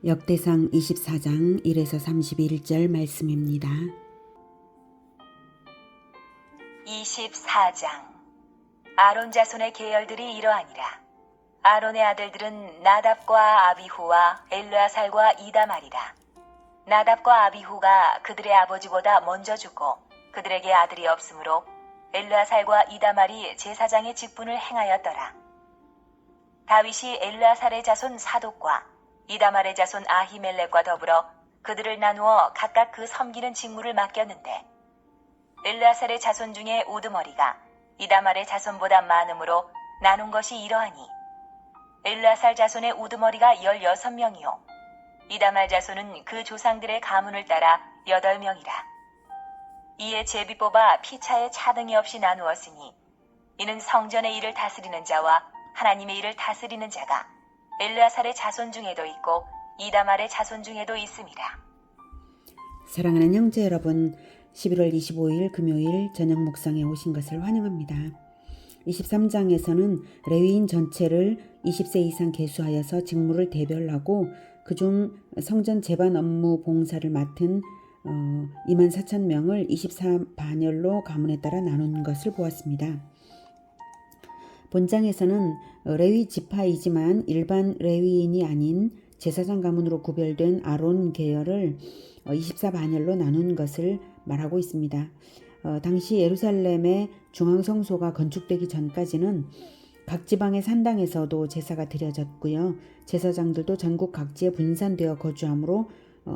역대상 24장 1에서 31절 말씀입니다. 24장 아론 자손의 계열들이 이러하니라. 아론의 아들들은 나답과 아비후와 엘르아살과 이다말이라. 나답과 아비후가 그들의 아버지보다 먼저 죽고 그들에게 아들이 없으므로 엘르아살과 이다말이 제사장의 직분을 행하였더라. 다윗이 엘르아살의 자손 사독과 이다말의 자손 아히멜렉과 더불어 그들을 나누어 각각 그 섬기는 직무를 맡겼는데 엘르아살의 자손 중에 우두머리가 이다말의 자손보다 많으므로 나눈 것이 이러하니 엘르아살 자손의 우두머리가 16명이요 이다말 자손은 그 조상들의 가문을 따라 8명이라. 이에 제비 뽑아 피차에 차등이 없이 나누었으니 이는 성전의 일을 다스리는 자와 하나님의 일을 다스리는 자가 엘르아살의 자손 중에도 있고 이다말의 자손 중에도 있음이라. 사랑하는 형제 여러분, 11월 25일 금요일 저녁 묵상에 오신 것을 환영합니다. 23장에서는 레위인 전체를 20세 이상 계수하여서 직무를 대별하고 그중 성전 제반 업무 봉사를 맡은 24,000명을 24반열로 가문에 따라 나눈 것을 보았습니다. 본장에서는 레위 지파이지만 일반 레위인이 아닌 제사장 가문으로 구별된 아론 계열을 24반열로 나눈 것을 말하고 있습니다. 당시 예루살렘의 중앙성소가 건축되기 전까지는 각 지방의 산당에서도 제사가 드려졌고요. 제사장들도 전국 각지에 분산되어 거주하므로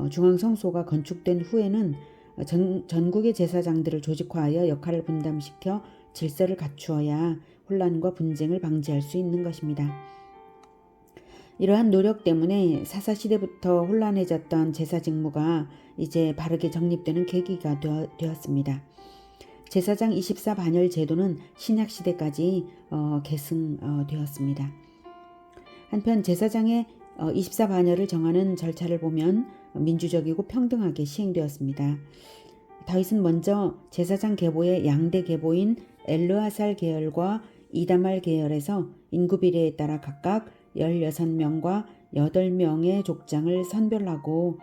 중앙성소가 건축된 후에는 전국의 제사장들을 조직화하여 역할을 분담시켜 질서를 갖추어야 혼란과 분쟁을 방지할 수 있는 것입니다. 이러한 노력 때문에 사사시대부터 혼란해졌던 제사 직무가 이제 바르게 정립되는 계기가 되었습니다. 제사장 24반열 제도는 신약시대까지 계승되었습니다. 한편 제사장의 24반열을 정하는 절차를 보면 민주적이고 평등하게 시행되었습니다. 다윗은 먼저 제사장 계보의 양대 계보인 엘르아살 계열과 이다말 계열에서 인구 비례에 따라 각각 16명과 8명의 족장을 선별하고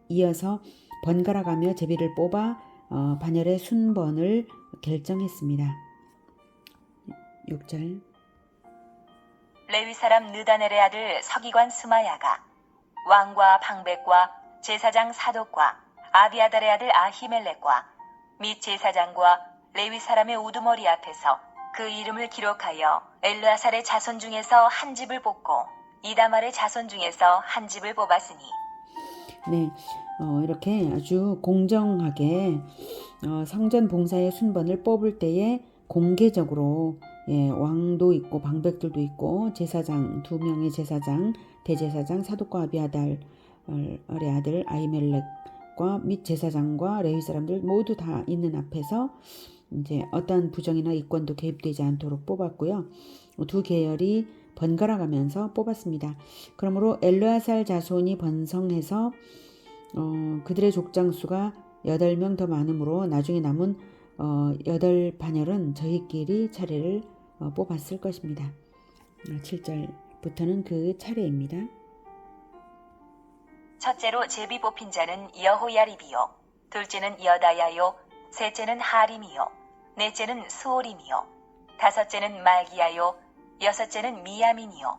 이어서 번갈아가며 제비를 뽑아 반열의 순번을 결정했습니다. 6절 레위 사람 느다넬의 아들 서기관 스마야가 왕과 방백과 제사장 사독과 아비아달의 아들 아히멜렉과 및 제사장과 레위 사람의 우두머리 앞에서 그 이름을 기록하여 엘르아살의 자손 중에서 한 집을 뽑고 이다말의 자손 중에서 한 집을 뽑았으니. 네, 이렇게 아주 공정하게 성전 봉사의 순번을 뽑을 때에 공개적으로 왕도 있고 방백들도 있고 제사장 2명의 제사장, 대제사장 사독과 아비아달의 아들 아히멜렉과 및 제사장과 레위 사람들 모두 다 있는 앞에서 이제 어떠한 부정이나 이권도 개입되지 않도록 뽑았고요. 두 계열이 번갈아가면서 뽑았습니다. 그러므로 엘르아살 자손이 번성해서 그들의 족장 수가 8명 더 많으므로 나중에 남은 8반열은 저희끼리 차례를 뽑았을 것입니다. 7절부터는 그 차례입니다. 첫째로 제비 뽑힌 자는 여호야립이요, 둘째는 여다야요, 셋째는 하림이요, 넷째는 스오림이요, 다섯째는 말기야요, 여섯째는 미야민이요,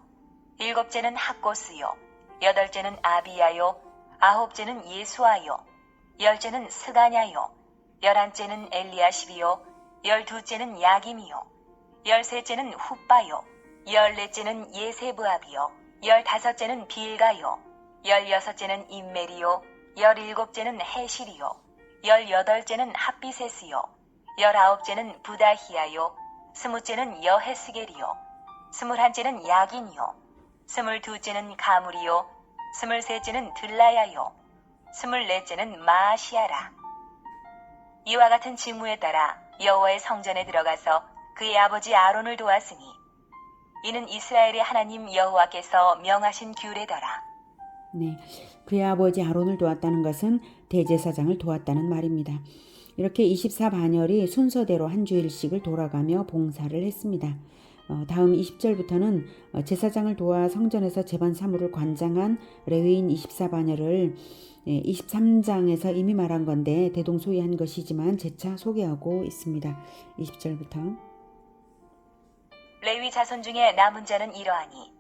일곱째는 학고스요, 여덟째는 아비야요, 아홉째는 예수아요, 열째는 스가냐요, 열한째는 엘리야십이요, 열두째는 야김이요, 열셋째는 훗바요, 열넷째는 예세브압이요, 열다섯째는 빌가요, 열여섯째는 임메리요, 열일곱째는 헤실이요, 열여덟째는 핫비세스요, 열아홉째는 부다히야요, 스무째는 여헤스겔이요, 스물한째는 야긴이요, 스물두째는 가물이요, 스물셋째는 들라야요, 스물넷째는 마아시아라. 이와 같은 직무에 따라 여호와의 성전에 들어가서 그의 아버지 아론을 도왔으니 이는 이스라엘의 하나님 여호와께서 명하신 규례더라. 네, 그의 아버지 아론을 도왔다는 것은 대제사장을 도왔다는 말입니다. 이렇게 24반열이 순서대로 한 주일씩을 돌아가며 봉사를 했습니다. 다음 20절부터는 제사장을 도와 성전에서 제반 사물을 관장한 레위인 24바녀를 23장에서 이미 말한 건데 대동소이한 것이지만 재차 소개하고 있습니다. 20절부터. 레위 자손 중에 남은 자는 이러하니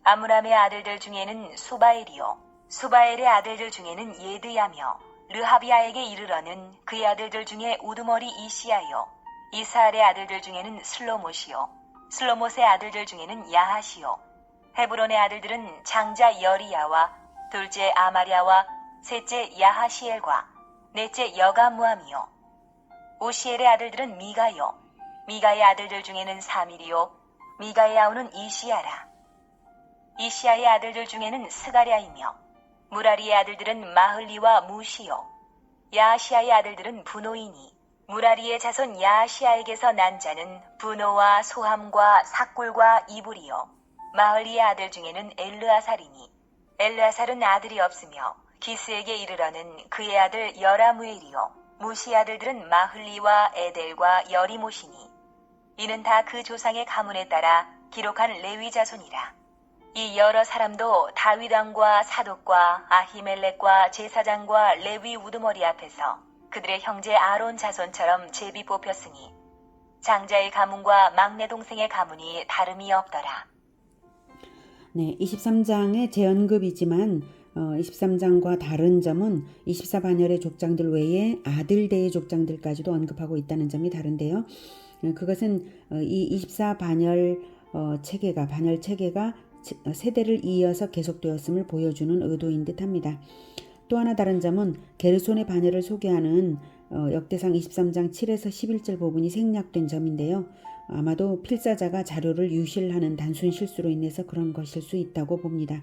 아므람의 아들들 중에는 수바엘이요 수바엘의 아들들 중에는 예드야며 르하비아에게 이르러는 그의 아들들 중에 우두머리 이시야요 이스라엘의 아들들 중에는 슬로못이요 슬로못의 아들들 중에는 야하시요 헤브론의 아들들은 장자 여리야와 둘째 아마랴와 셋째 야하시엘과 넷째 여가무함이요 오시엘의 아들들은 미가요 미가의 아들들 중에는 사밀이요 미가의 아우는 이시야라 이시야의 아들들 중에는 스가랴이며 무라리의 아들들은 마흘리와 무시요 야하시아의 아들들은 분노이니 무라리의 자손 야하시아에게서 난 자는 분노와 소함과 삭골과 이불이요 마흘리의 아들 중에는 엘르아살이니 엘르아살은 아들이 없으며 기스에게 이르러는 그의 아들 여라무엘이요 무시의 아들들은 마흘리와 에델과 여리모시니 이는 다 그 조상의 가문에 따라 기록한 레위 자손이라. 이 여러 사람도 다윗 왕과 사독과 아히멜렉과 제사장과 레위 우두머리 앞에서 그들의 형제 아론 자손처럼 제비 뽑혔으니 장자의 가문과 막내 동생의 가문이 다름이 없더라. 네, 23장의 재언급이지만 23장과 다른 점은 24반열의 족장들 외에 아들대의 족장들까지도 언급하고 있다는 점이 다른데요. 그것은 이 24반열 체계가 반열 체계가 세대를 이어서 계속되었음을 보여주는 의도인 듯합니다. 또 하나 다른 점은 게르손의 반열을 소개하는 역대상 23장 7에서 11절 부분이 생략된 점인데요. 아마도 필사자가 자료를 유실하는 단순 실수로 인해서 그런 것일 수 있다고 봅니다.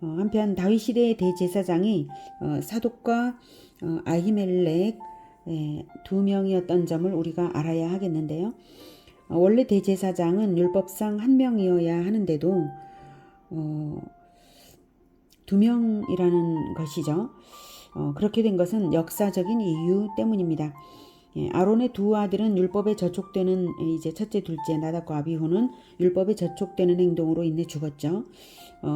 한편 다윗 시대의 대제사장이 사독과 아히멜렉 두 명이었던 점을 우리가 알아야 하겠는데요. 원래 대제사장은 율법상 한 명이어야 하는데도 두 명이라는 것이죠. 그렇게 된 것은 역사적인 이유 때문입니다. 아론의 두 아들은 율법에 저촉되는 이제 첫째, 둘째 나답과 아비후는 율법에 저촉되는 행동으로 인해 죽었죠.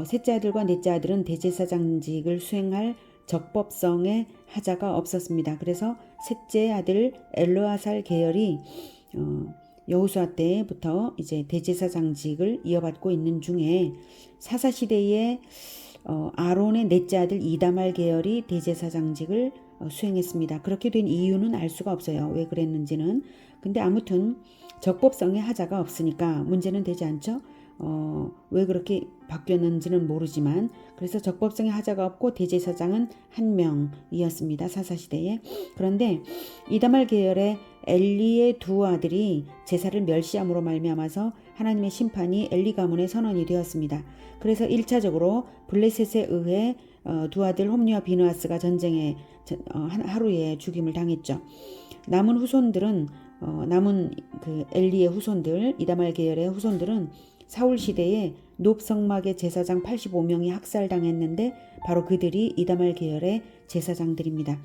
셋째 아들과 넷째 아들은 대제사장직을 수행할 적법성의 하자가 없었습니다. 그래서 셋째 아들 엘르아살 계열이 여호수아 때부터 이제 대제사장직을 이어받고 있는 중에 사사 시대에 아론의 넷째 아들 이다말 계열이 대제사장직을 수행했습니다. 그렇게 된 이유는 알 수가 없어요. 왜 그랬는지는. 근데 아무튼 적법성의 하자가 없으니까 문제는 되지 않죠. 왜 그렇게 바뀌었는지는 모르지만 그래서 적법성의 하자가 없고 대제사장은 한 명이었습니다. 사사시대에. 그런데 이다말 계열의 엘리의 두 아들이 제사를 멸시함으로 말미암아서 하나님의 심판이 엘리 가문의 선언이 되었습니다. 그래서 1차적으로 블레셋에 의해 두 아들 홈리와 비느하스가 전쟁에 하루에 죽임을 당했죠. 남은 후손들은 남은 그 엘리의 후손들 이다말 계열의 후손들은 사울 시대에 놋성막의 제사장 85명이 학살당했는데 바로 그들이 이다말 계열의 제사장들입니다.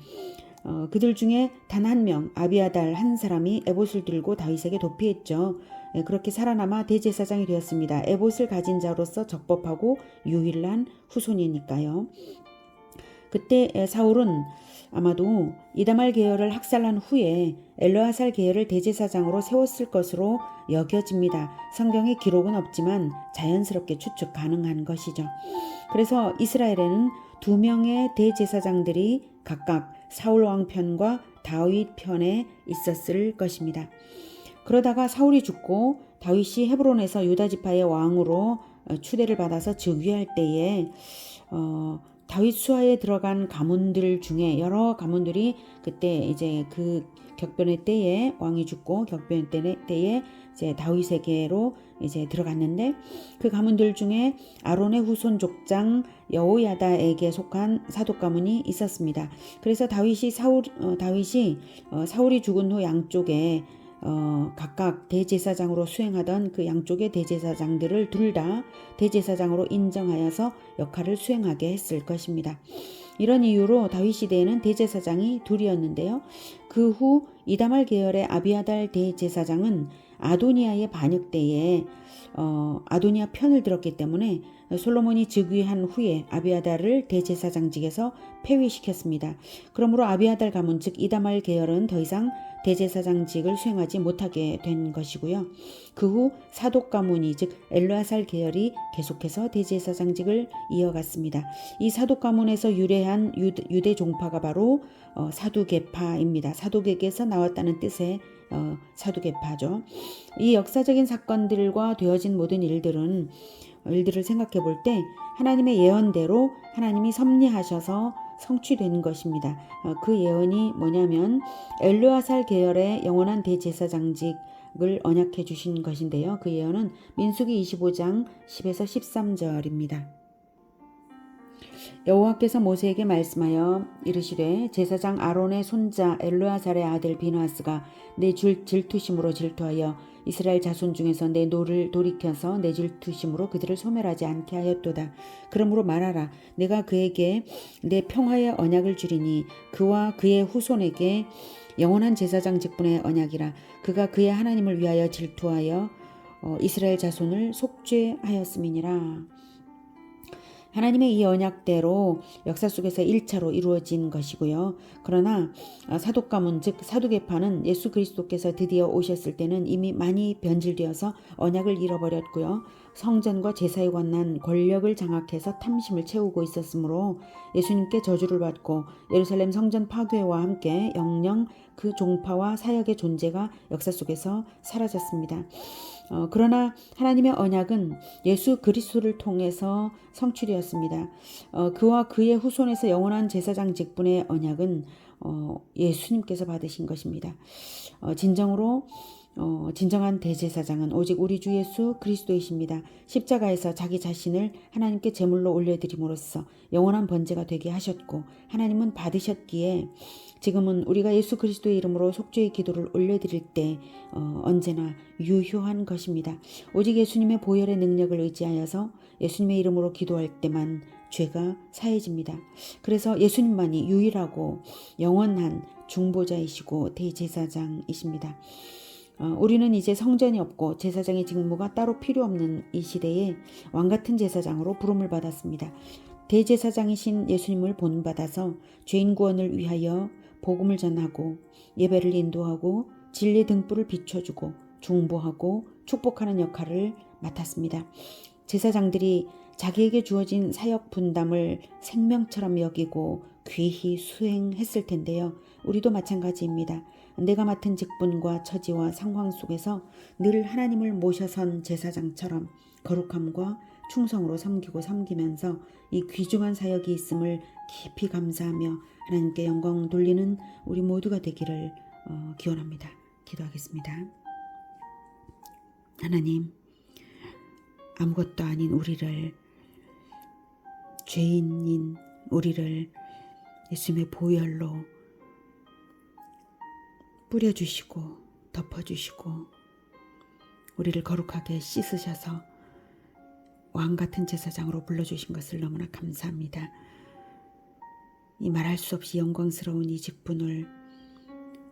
그들 중에 단 한 명 아비아달 한 사람이 에봇을 들고 다윗에게 도피했죠. 그렇게 살아남아 대제사장이 되었습니다. 에봇을 가진 자로서 적법하고 유일한 후손이니까요. 그때 사울은 아마도 이다말 계열을 학살한 후에 엘르아살 계열을 대제사장으로 세웠을 것으로 여겨집니다. 성경에 기록은 없지만 자연스럽게 추측 가능한 것이죠. 그래서 이스라엘에는 두 명의 대제사장들이 각각 사울 왕 편과 다윗 편에 있었을 것입니다. 그러다가 사울이 죽고 다윗이 헤브론에서 유다 지파의 왕으로 추대를 받아서 즉위할 때에 다윗 수하에 들어간 가문들 중에 여러 가문들이 그때 이제 그 격변의 때에 왕이 죽고 격변의 때에 이제 다윗에게로 이제 들어갔는데 그 가문들 중에 아론의 후손 족장 여호야다에게 속한 사독 가문이 있었습니다. 그래서 다윗이 사울이 죽은 후 양쪽에 각각 대제사장으로 수행하던 그 양쪽의 대제사장들을 둘 다 대제사장으로 인정하여서 역할을 수행하게 했을 것입니다. 이런 이유로 다윗 시대에는 대제사장이 둘이었는데요. 그 후 이다말 계열의 아비아달 대제사장은 아도니아의 반역 때에 아도니아 편을 들었기 때문에 솔로몬이 즉위한 후에 아비아달을 대제사장직에서 폐위시켰습니다. 그러므로 아비아달 가문 즉 이다말 계열은 더 이상 대제사장직을 수행하지 못하게 된 것이고요. 그 후 사독 가문이 즉 엘르아살 계열이 계속해서 대제사장직을 이어갔습니다. 이 사독 가문에서 유래한 유대 종파가 바로 사두개파입니다. 사독에게서 나왔다는 뜻의 사두개파죠. 이 역사적인 사건들과 되어진 모든 일들을 생각해 볼 때 하나님의 예언대로 하나님이 섭리하셔서 성취된 것입니다. 그 예언이 뭐냐면 엘르아살 계열의 영원한 대제사장직을 언약해 주신 것인데요. 그 예언은 민수기 25장 10에서 13절입니다. 여호와께서 모세에게 말씀하여 이르시되 제사장 아론의 손자 엘르아살의 아들 비느하스가 내 질투심으로 질투하여 이스라엘 자손 중에서 내 노를 돌이켜서 내 질투심으로 그들을 소멸하지 않게 하였도다. 그러므로 말하라. 내가 그에게 내 평화의 언약을 주리니 그와 그의 후손에게 영원한 제사장 직분의 언약이라. 그가 그의 하나님을 위하여 질투하여 이스라엘 자손을 속죄하였음이니라. 하나님의 이 언약대로 역사 속에서 1차로 이루어진 것이고요. 그러나 사독 가문 즉 사두개파는 예수 그리스도께서 드디어 오셨을 때는 이미 많이 변질되어서 언약을 잃어버렸고요. 성전과 제사에 관한 권력을 장악해서 탐심을 채우고 있었으므로 예수님께 저주를 받고 예루살렘 성전 파괴와 함께 영영 그 종파와 사역의 존재가 역사 속에서 사라졌습니다. 그러나 하나님의 언약은 예수 그리스도를 통해서 성취되었습니다. 그와 그의 후손에서 영원한 제사장 직분의 언약은 예수님께서 받으신 것입니다. 진정한 대제사장은 오직 우리 주 예수 그리스도이십니다. 십자가에서 자기 자신을 하나님께 제물로 올려드림으로써 영원한 번제가 되게 하셨고 하나님은 받으셨기에 지금은 우리가 예수 그리스도의 이름으로 속죄의 기도를 올려드릴 때 언제나 유효한 것입니다. 오직 예수님의 보혈의 능력을 의지하여서 예수님의 이름으로 기도할 때만 죄가 사해집니다. 그래서 예수님만이 유일하고 영원한 중보자이시고 대제사장이십니다. 우리는 이제 성전이 없고 제사장의 직무가 따로 필요 없는 이 시대에 왕같은 제사장으로 부름을 받았습니다. 대제사장이신 예수님을 본받아서 죄인 구원을 위하여 복음을 전하고 예배를 인도하고 진리 등불을 비춰주고 중보하고 축복하는 역할을 맡았습니다. 제사장들이 자기에게 주어진 사역 분담을 생명처럼 여기고 귀히 수행했을 텐데요. 우리도 마찬가지입니다. 내가 맡은 직분과 처지와 상황 속에서 늘 하나님을 모셔선 제사장처럼 거룩함과 충성으로 섬기면서 이 귀중한 사역이 있음을 깊이 감사하며 하나님께 영광 돌리는 우리 모두가 되기를 기원합니다. 기도하겠습니다. 하나님, 아무것도 아닌 우리를, 죄인인 우리를 예수님의 보혈로 뿌려주시고 덮어주시고 우리를 거룩하게 씻으셔서 왕같은 제사장으로 불러주신 것을 너무나 감사합니다. 이 말할 수 없이 영광스러운 이 직분을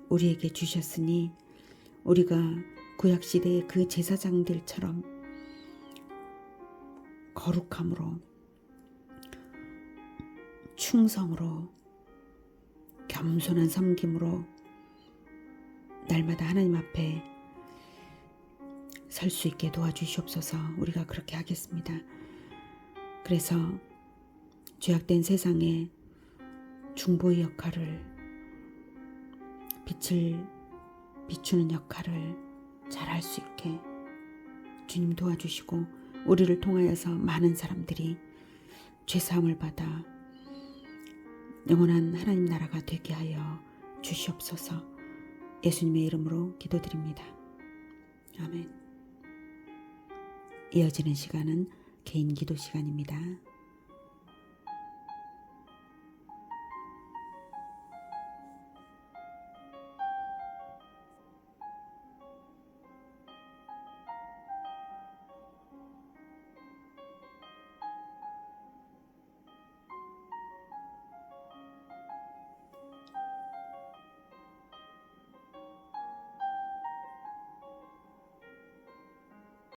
우리에게 주셨으니 우리가 구약시대의 그 제사장들처럼 거룩함으로 충성으로 겸손한 섬김으로 날마다 하나님 앞에 설 수 있게 도와주시옵소서. 우리가 그렇게 하겠습니다. 그래서 죄악된 세상에 중보의 역할을, 빛을 비추는 역할을 잘할 수 있게 주님 도와주시고 우리를 통하여서 많은 사람들이 죄사함을 받아 영원한 하나님 나라가 되게 하여 주시옵소서. 예수님의 이름으로 기도드립니다. 아멘. 이어지는 시간은 개인 기도 시간입니다.